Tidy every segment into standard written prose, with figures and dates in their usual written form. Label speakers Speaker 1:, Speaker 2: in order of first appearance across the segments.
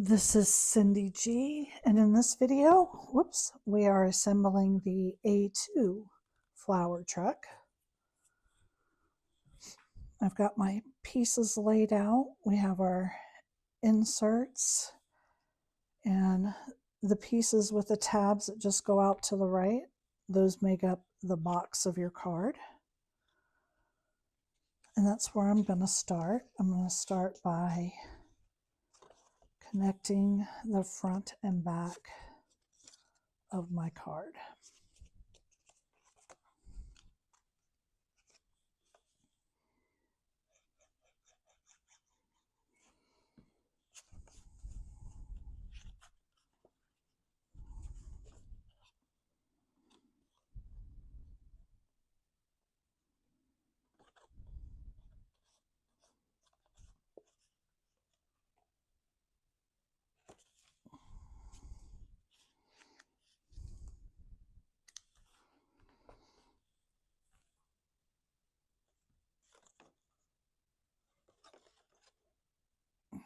Speaker 1: This is Cyndy G, and in this video, we are assembling the A2 flower truck. I've got my pieces laid out. We have our inserts and the pieces with the tabs that just go out to the right. Those make up the box of your card. And that's where I'm going to start. I'm going to start by connecting the front and back of my card.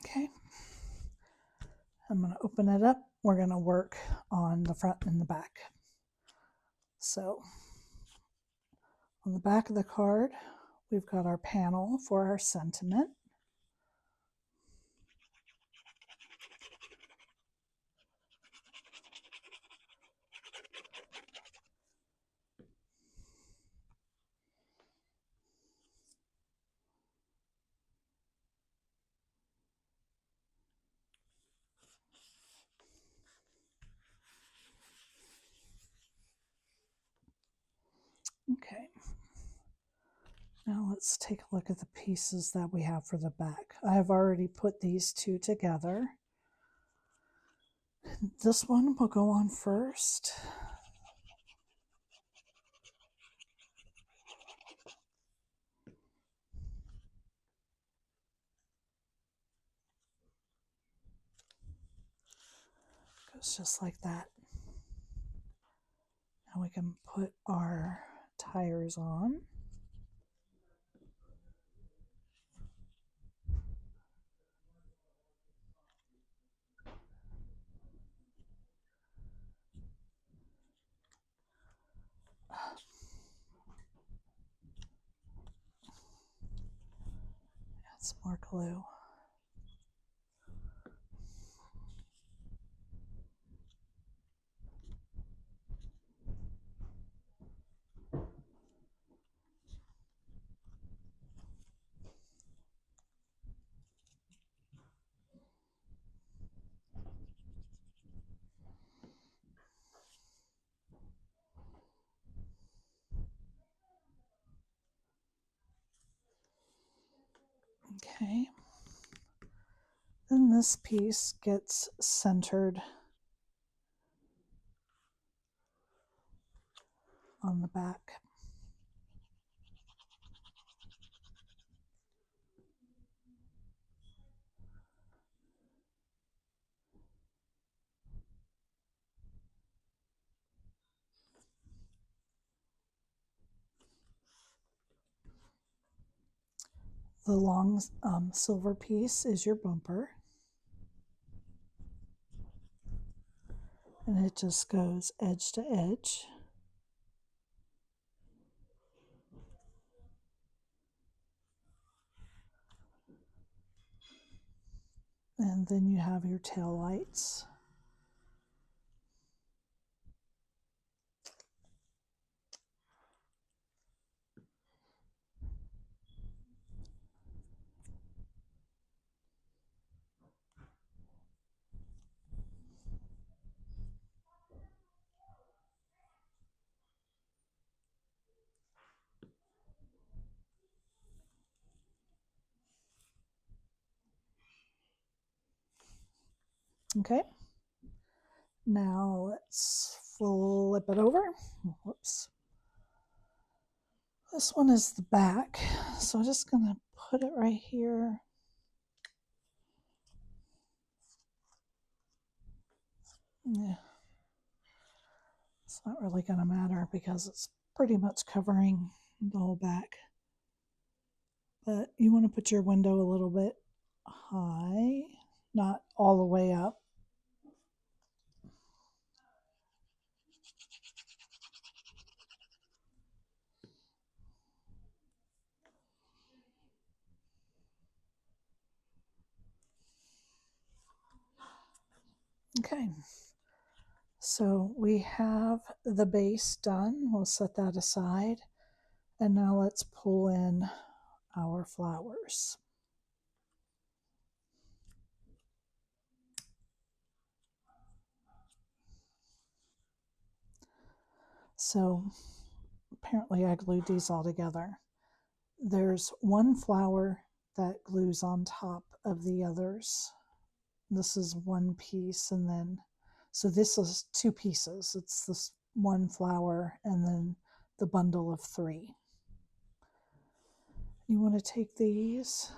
Speaker 1: Okay, I'm going to open it up. We're going to work on the front and the back. So on the back of the card, we've got our panel for our sentiment. Okay, now let's take a look at the pieces that we have for the back. I have already put these two together. This one will go on first. Goes just like that. Now we can put our tires on. Add some more glue. Okay, then this piece gets centered on the back. The long silver piece is your bumper, and it just goes edge to edge. And then you have your tail lights. Okay, now let's flip it over. Whoops. This one is the back, so I'm just going to put it right here. Yeah, it's not really going to matter because it's pretty much covering the whole back. But you want to put your window a little bit high not all the way up. Okay, so we have the base done. We'll set that aside. And now let's pull in our flowers. So apparently I glued these all together. There's one flower that glues on top of the others. This is one piece, and then, so this is two pieces. It's this one flower and then the bundle of three. You want to take these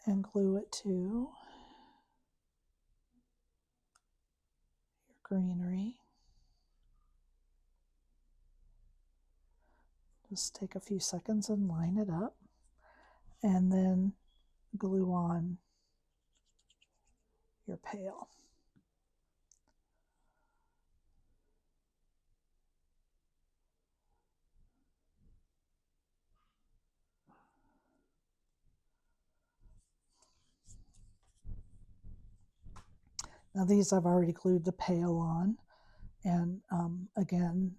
Speaker 1: and glue it to your greenery. Just take a few seconds and line it up, and then glue on your pail. Now these I've already glued the pail on, and again,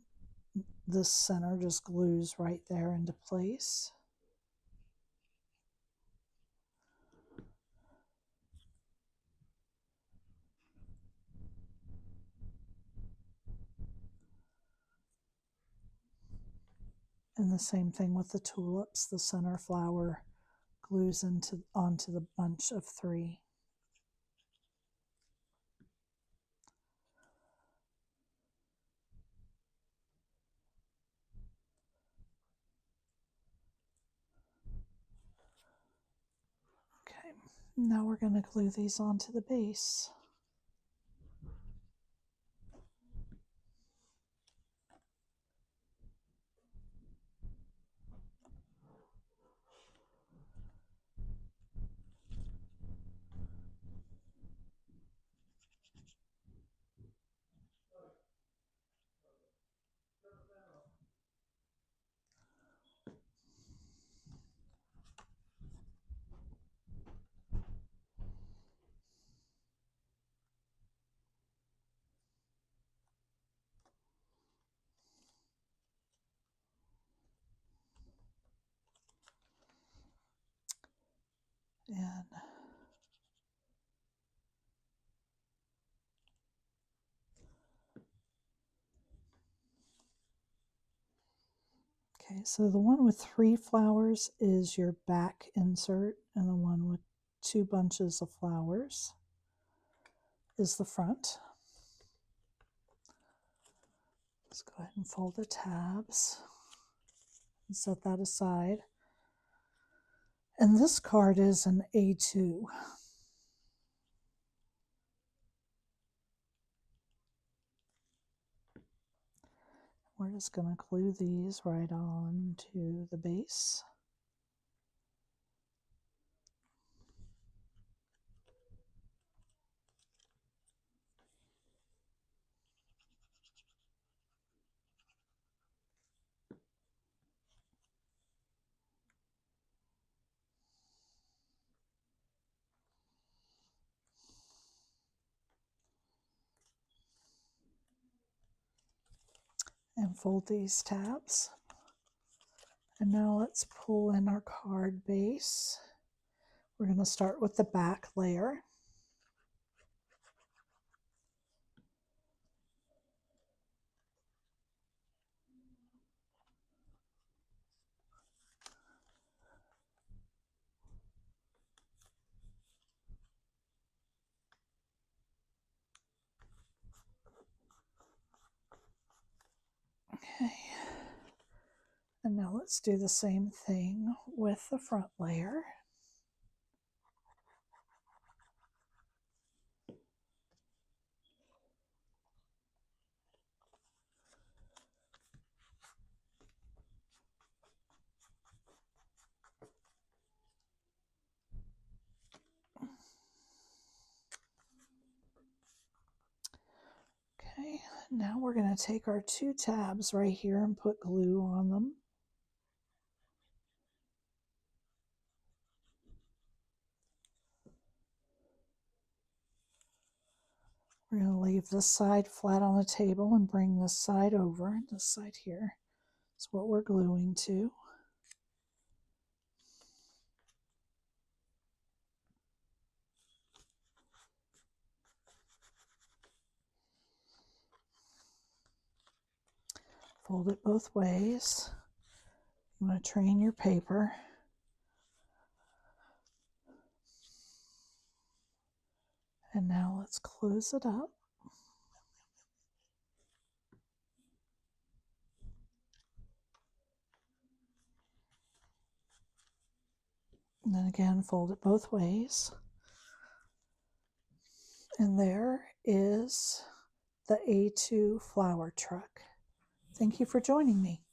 Speaker 1: this center just glues right there into place. And the same thing with the tulips. The center flower glues onto the bunch of three. Okay, now we're going to glue these onto the base. And okay, so the one with three flowers is your back insert, and the one with two bunches of flowers is the front. Let's go ahead and fold the tabs and set that aside. And this card is an A2. We're just going to glue these right on to the base. And fold these tabs. And now let's pull in our card base. We're going to start with the back layer. Okay. And now let's do the same thing with the front layer. Now we're going to take our 2 tabs right here and put glue on them. We're going to leave this side flat on the table and bring this side over. This side here is what we're gluing to. Fold it both ways. You want to train your paper. And now let's close it up. And then again, fold it both ways. And there is the A2 flower truck. Thank you for joining me.